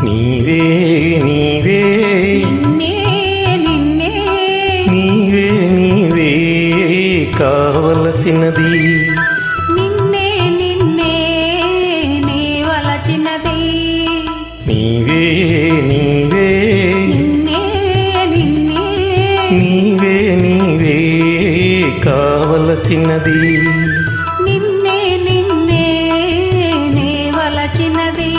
నీవే నీవే నిన్నే నిన్నే నీవే నీవే కావలసినది నిన్నే నిన్నే నీ వలచినది నీవే నీవే నిన్నే నిన్నే నీవే నీవే కావలసినది నిన్నే నిన్నే నీ వలచినది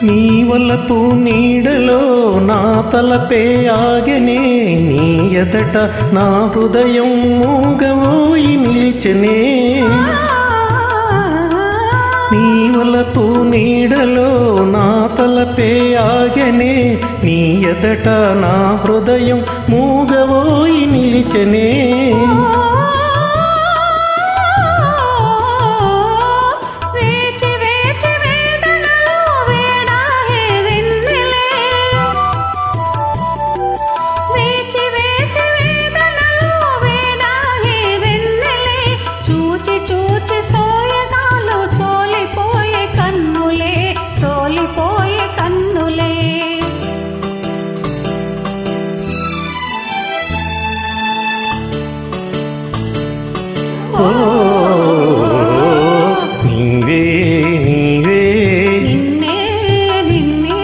నీ వలపు నీడలో నా తలపే ఆగెనే నీ ఎదట నా హృదయం మూగవోయి నిలిచెనే నీ వలపు నీడలో నా తలపే ఆగెనే నీ ఎదట నా హృదయం మూగవోయి నిలిచెనే నీవే నీవే నిన్నే నిన్నే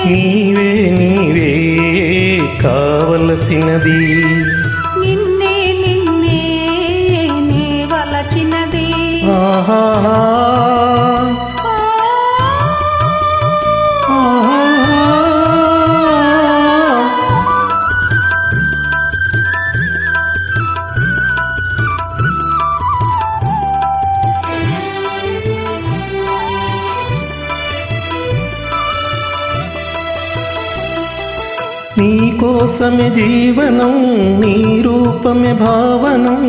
నీవే నీవే కావలసినది నిన్నే నిన్నే నీ వలచినది ఆహా నీ కోసమే జీవనం నీ రూపమే భావనం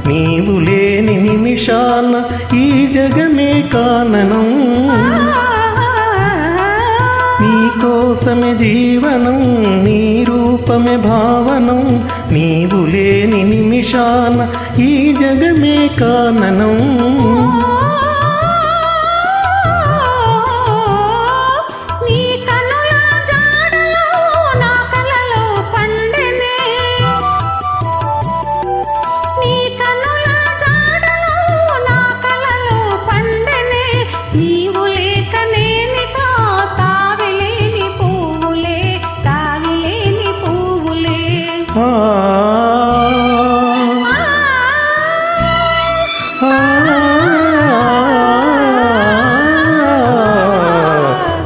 నీవు లేని నిమిషాన ఈ జగమే కాననం నీ కోసమే జీవనం నీ రూపమే భావనం నీవు లేని నిమిషాన ఈ జగమే కాననం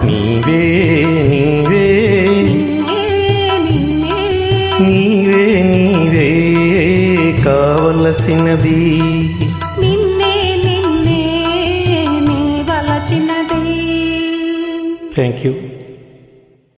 నీవే నీవే నీవే నీవే కావలసినది నిన్నే నిన్నే నీ వలచినది థ్యాంక్ యూ.